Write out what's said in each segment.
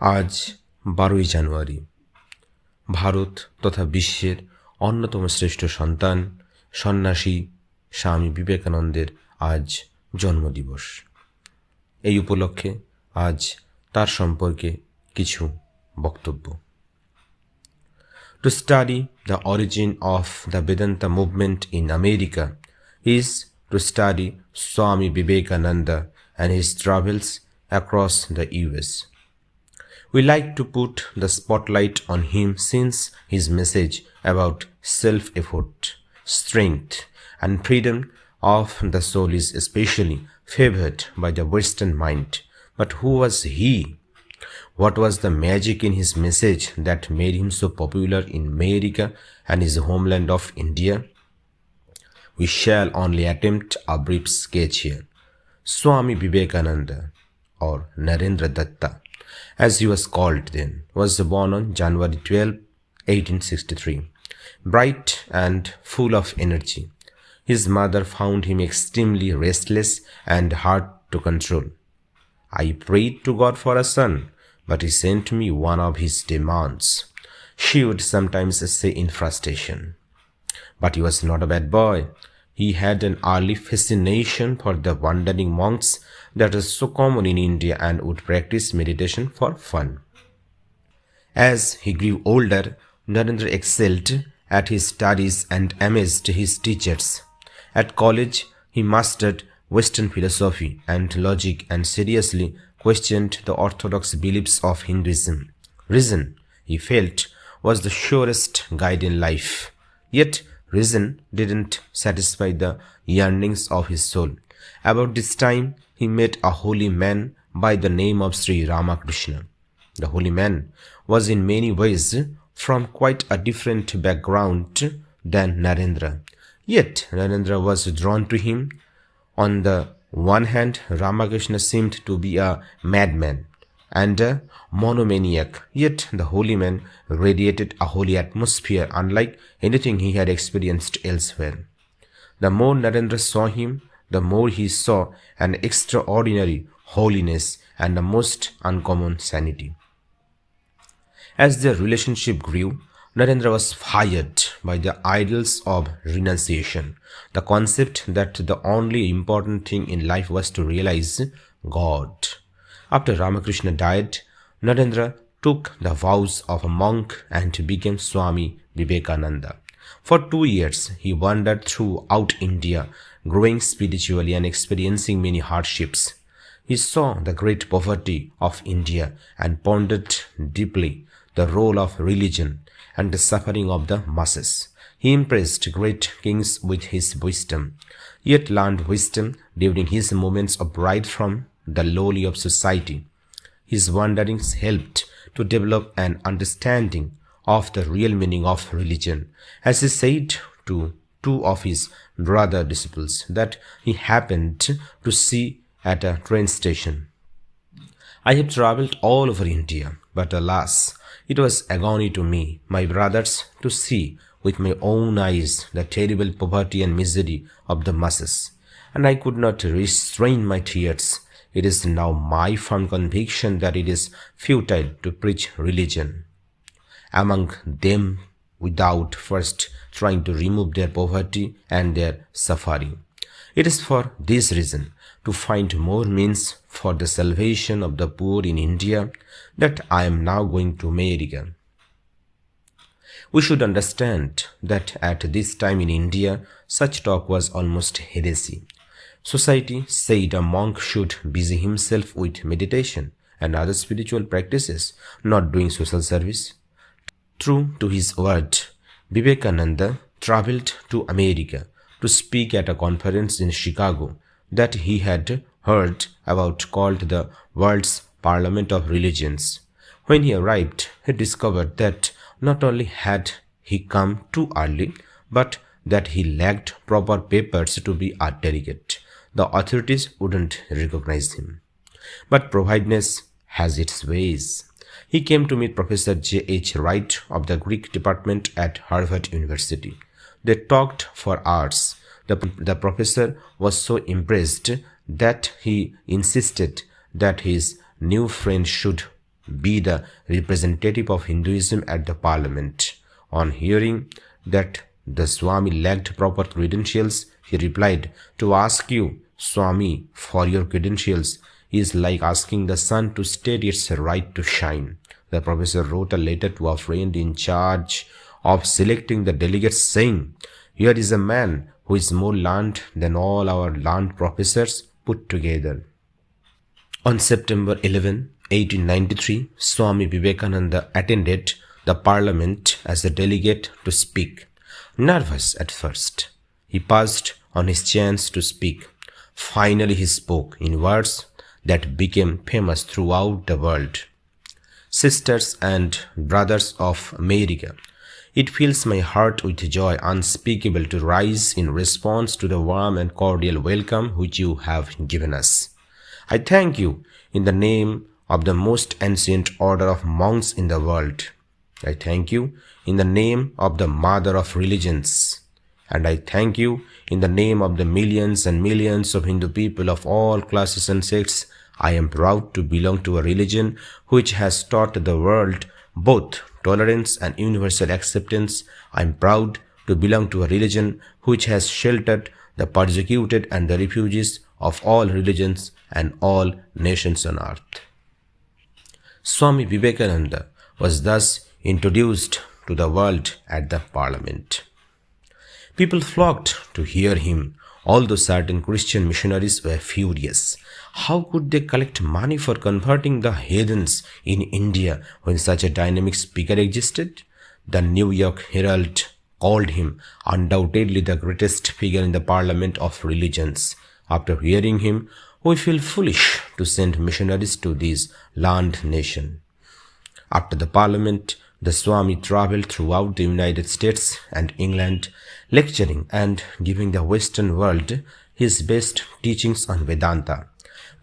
আজ 12ই জানুয়ারি ভারত তথা বিশ্বের অন্যতম শ্রেষ্ঠ সন্তান সন্ন্যাসী স্বামী বিবেকানন্দের আজ জন্মদিবস। এই উপলক্ষে আজ তার সম্পর্কে কিছু বক্তব্য। To study the origin of the Vedanta movement in America is to study Swami Vivekananda and his travels across the US. We like to put the spotlight on him since his message about self-effort, strength, and freedom of the soul is especially favored by the Western mind. But who was he? What was the magic in his message that made him so popular in America and his homeland of India? We shall only attempt a brief sketch here. Swami Vivekananda, or Narendra Datta, as he was called then, was born on January 12, 1863. Bright and full of energy, his mother found him extremely restless and hard to control. I prayed to God for a son, but he sent me one of his demands, she would sometimes say in frustration. But he was not a bad boy. He had an early fascination for the wandering monks that is so common in India and would practice meditation for fun. As he grew older, Narendra excelled at his studies and amazed his teachers. At college, he mastered Western philosophy and logic and seriously questioned the orthodox beliefs of Hinduism. Reason, he felt, was the surest guide in life. Yet, reason didn't satisfy the yearnings of his soul. About this time, he met a holy man by the name of Sri Ramakrishna. The holy man was in many ways from quite a different background than Narendra. Yet, Narendra was drawn to him. On the one hand, Ramakrishna seemed to be a madman and a monomaniac, yet the holy man radiated a holy atmosphere unlike anything he had experienced elsewhere. The more Narendra saw him, the more he saw an extraordinary holiness and a most uncommon sanity. As their relationship grew, Narendra was fired by the ideals of renunciation, the concept that the only important thing in life was to realize God. After Ramakrishna died, Narendra took the vows of a monk and became Swami Vivekananda. For 2 years, he wandered throughout India, growing spiritually and experiencing many hardships. He saw the great poverty of India and pondered deeply the role of religion and the suffering of the masses. He impressed great kings with his wisdom, yet learned wisdom during his moments of pride from the lowly of society. His wanderings helped to develop an understanding of the real meaning of religion, as he said to 2 of his brother disciples that he happened to see at a train station. I have travelled all over India, but alas, it was agony to me, my brothers, to see with my own eyes the terrible poverty and misery of the masses, and I could not restrain my tears. It is now my firm conviction that it is futile to preach religion among them without first trying to remove their poverty and their suffering. It is for this reason, to find more means for the salvation of the poor in India, that I am now going to America. We should understand that at this time in India, such talk was almost heresy. Society said a monk should busy himself with meditation and other spiritual practices, not doing social service. True to his word, Vivekananda traveled to America to speak at a conference in Chicago that he had heard about called the World's Parliament of Religions. When he arrived, he discovered that not only had he come too early, but that he lacked proper papers to be a delegate. The authorities wouldn't recognize him. But providence has its ways. He came to meet Professor J.H. Wright of the Greek department at Harvard University. They talked for hours. The professor was so impressed that he insisted that his new friend should be the representative of Hinduism at the parliament. On hearing that the Swami lacked proper credentials, he replied, "To ask you, Swami, for your credentials is like asking the sun to state its right to shine." The professor wrote a letter to a friend in charge of selecting the delegates saying, "Here is a man who is more learned than all our learned professors put together." On September 11, 1893, Swami Vivekananda attended the parliament as a delegate to speak. Nervous at first, he paused on his chance to speak. Finally, he spoke in words that became famous throughout the world. "Sisters and brothers of America, it fills my heart with joy unspeakable to rise in response to the warm and cordial welcome which you have given us. I thank you in the name of the most ancient order of monks in the world. I thank you in the name of the mother of religions. And I thank you in the name of the millions and millions of Hindu people of all classes and sects. I am proud to belong to a religion which has taught the world both tolerance and universal acceptance. I am proud to belong to a religion which has sheltered the persecuted and the refugees of all religions and all nations on earth." Swami Vivekananda was thus introduced to the world at the parliament. People flocked to hear him, although certain Christian missionaries were furious. How could they collect money for converting the heathens in India when such a dynamic speaker existed? The New York Herald called him undoubtedly the greatest figure in the parliament of religions. After hearing him, we feel foolish to send missionaries to this learned nation. After the parliament, the Swami traveled throughout the United States and England, lecturing and giving the Western world his best teachings on Vedanta,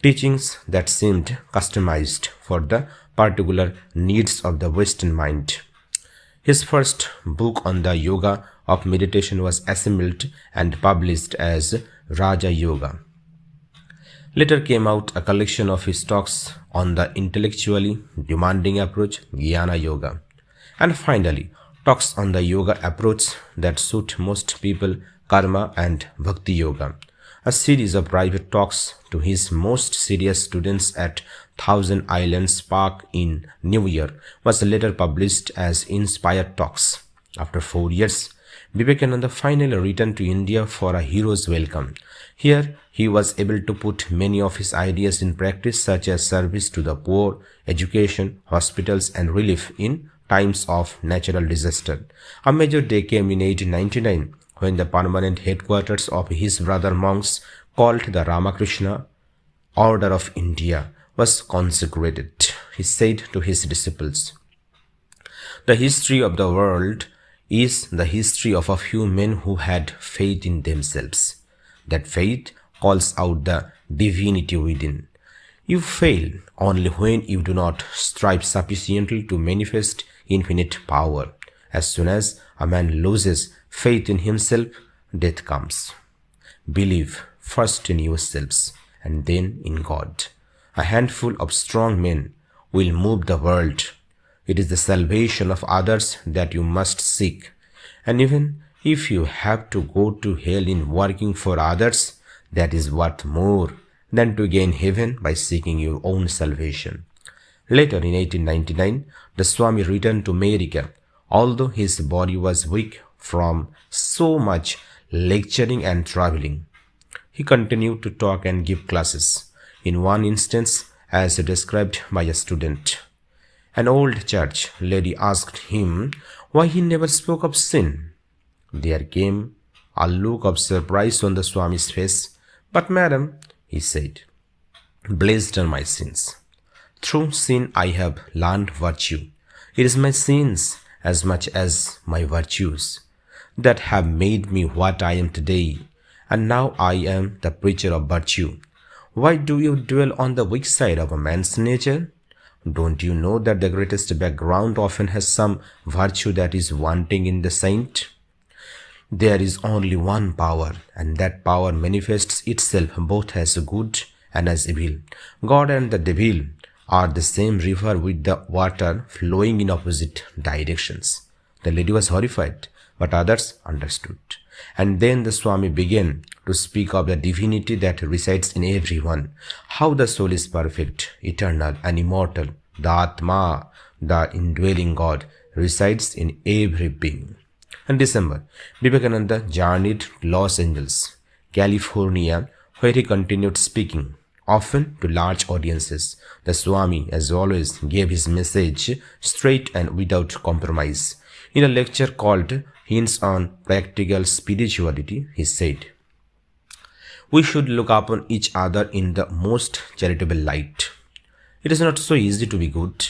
teachings that seemed customized for the particular needs of the Western mind. His first book on the yoga of meditation was assembled and published as Raja Yoga. Later came out a collection of his talks on the intellectually demanding approach, Jnana Yoga. And finally, talks on the yoga approach that suit most people, Karma and Bhakti Yoga. A series of private talks to his most serious students at Thousand Islands Park in New York was later published as Inspired Talks. After 4 years, Vivekananda finally returned to India for a hero's welcome. Here, he was able to put many of his ideas in practice, such as service to the poor, education, hospitals, and relief in times of natural disaster. A major day came in 1899 when the permanent headquarters of his brother monks, called the Ramakrishna Order of India, was consecrated. He said to his disciples, "The history of the world is the history of a few men who had faith in themselves. That faith calls out the divinity within. You fail only when you do not strive sufficiently to manifest infinite power. As soon as a man loses faith in himself, death comes. Believe first in yourselves and then in God. A handful of strong men will move the world. It is the salvation of others that you must seek. And even if you have to go to hell in working for others, that is worth more than to gain heaven by seeking your own salvation." Later in 1899, the Swami returned to America. Although his body was weak from so much lecturing and traveling, he continued to talk and give classes. In one instance, as described by a student, an old church lady asked him why he never spoke of sin. There came a look of surprise on the Swami's face. "But madam," he said, "blessed are my sins. Through sin I have learned virtue. It is my sins as much as my virtues that have made me what I am today, and now I am the preacher of virtue. Why do you dwell on the weak side of a man's nature? Don't you know that the greatest background often has some virtue that is wanting in the saint? There is only one power, and that power manifests itself both as good and as evil. God and the devil are the same river with the water flowing in opposite directions. The lady was horrified, but others understood. And then the Swami began to speak of the divinity that resides in everyone, how the soul is perfect, eternal, and immortal. The Atma, the indwelling God, resides in every being. In December, Vivekananda journeyed to Los Angeles, California, where he continued speaking, often to large audiences. The Swami, as always, gave his message straight and without compromise. In a lecture called Hints on Practical Spirituality, he said, "We should look upon each other in the most charitable light. It is not so easy to be good.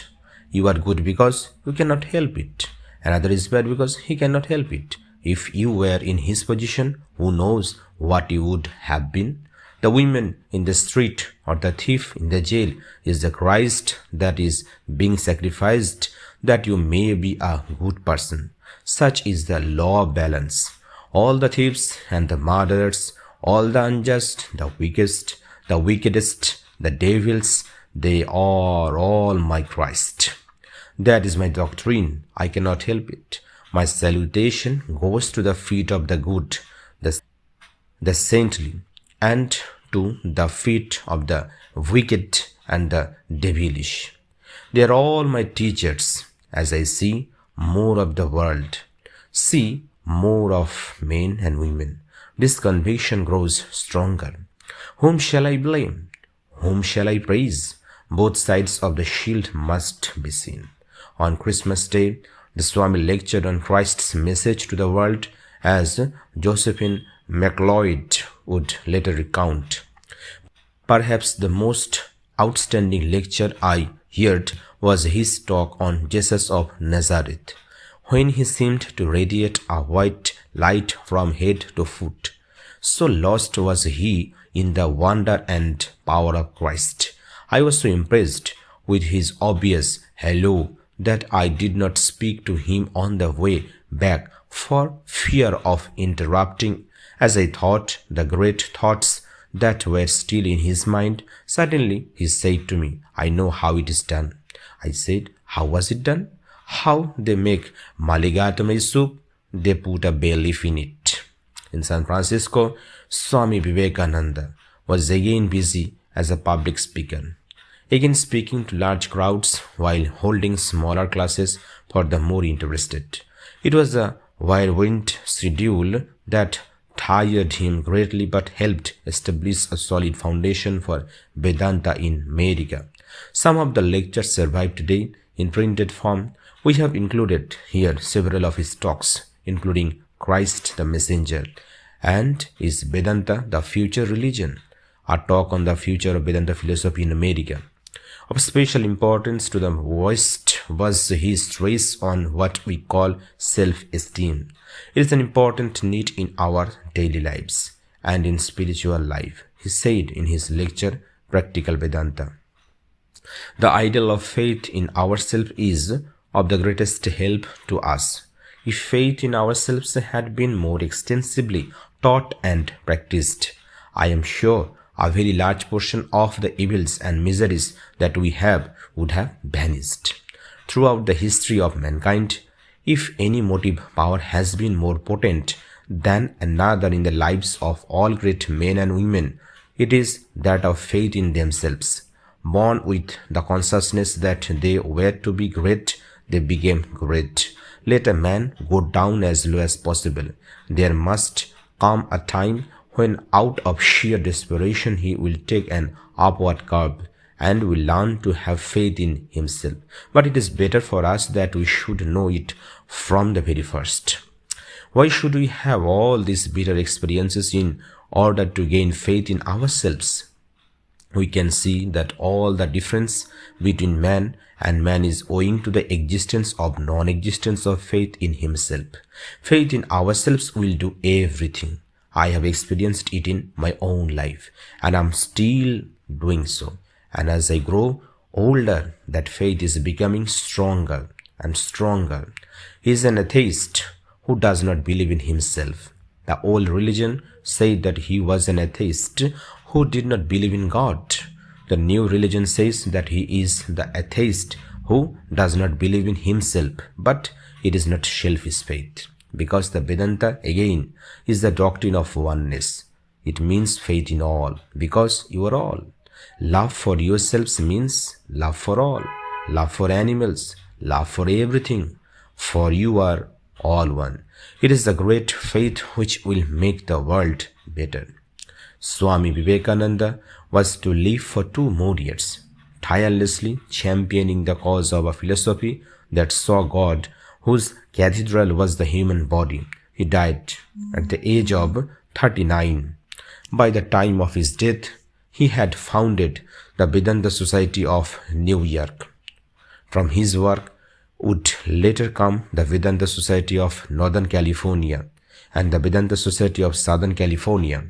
You are good because you cannot help it. Another is bad because he cannot help it. If you were in his position, who knows what you would have been? The woman in the street or the thief in the jail is the Christ that is being sacrificed that you may be a good person. Such is the law of balance. All the thieves and the murderers, all the unjust, the wickedest, the devils, they are all my Christ. That is my doctrine. I cannot help it. My salutation goes to the feet of the good, the saintly, and to the feet of the wicked and the devilish. They are all my teachers. As I see more of the world, see more of men and women, this conviction grows stronger. Whom shall I blame? Whom shall I praise? Both sides of the shield must be seen. On Christmas Day, the Swami lectured on Christ's message to the world, as Josephine MacLeod would later recount. Perhaps the most outstanding lecture I heard was his talk on Jesus of Nazareth, when he seemed to radiate a white light from head to foot. So lost was he in the wonder and power of Christ. I was so impressed with his obvious hello that I did not speak to him on the way back for fear of interrupting. As I thought the great thoughts that were still in his mind, suddenly he said to me, "I know how it is done." I said, "How was it done?" "How they make mulligatawny soup, they put a bay leaf in it." In San Francisco, Swami Vivekananda was again busy as a public speaker, again speaking to large crowds while holding smaller classes for the more interested. It was a whirlwind schedule that tired him greatly but helped establish a solid foundation for Vedanta in America. Some of the lectures survive today in printed form. We have included here several of his talks, including Christ the Messenger and Is Vedanta the Future Religion? A talk on the future of Vedanta philosophy in America. Of special importance to the West was his stress on what we call self-esteem. It is an important need in our daily lives and in spiritual life, he said in his lecture, Practical Vedanta. The ideal of faith in ourselves is of the greatest help to us. If faith in ourselves had been more extensively taught and practiced, I am sure a very large portion of the evils and miseries that we have would have vanished. Throughout the history of mankind, if any motive power has been more potent than another in the lives of all great men and women, it is that of faith in themselves. Born with the consciousness that they were to be great, they became great. Let a man go down as low as possible. There must come a time when out of sheer desperation he will take an upward curve and will learn to have faith in himself. But it is better for us that we should know it from the very first. Why should we have all these bitter experiences in order to gain faith in ourselves? We can see that all the difference between man and man is owing to the existence of non-existence of faith in himself. Faith in ourselves will do everything. I have experienced it in my own life, and I'm still doing so. And as I grow older, that faith is becoming stronger and stronger. He is an atheist who does not believe in himself. The old religion said that he was an atheist who did not believe in God. The new religion says that he is the atheist who does not believe in himself, but it is not selfish faith. Because the Vedanta, again, is the doctrine of oneness. It means faith in all, because you are all. Love for yourselves means love for all, love for animals, love for everything, for you are all one. It is the great faith which will make the world better. Swami Vivekananda was to live for 2 more years, tirelessly championing the cause of a philosophy that saw God, whose cathedral was the human body. He died at the age of 39. By the time of his death, he had founded the Vedanta Society of New York. From his work would later come the Vedanta Society of Northern California and the Vedanta Society of Southern California.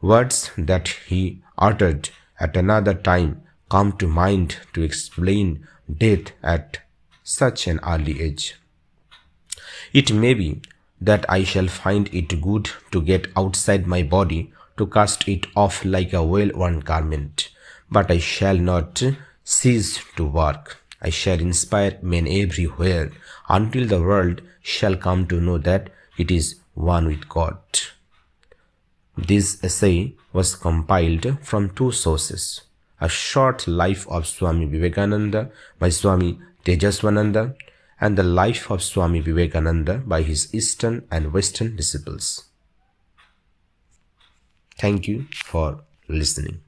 Words that he uttered at another time come to mind to explain death at such an early age. It may be that I shall find it good to get outside my body, to cast it off like a well-worn garment, but I shall not cease to work. I shall inspire men everywhere until the world shall come to know that it is one with God. This essay was compiled from 2 sources: a short life of Swami Vivekananda by Swami Tejaswananda and the life of Swami Vivekananda by his Eastern and Western disciples. Thank you for listening.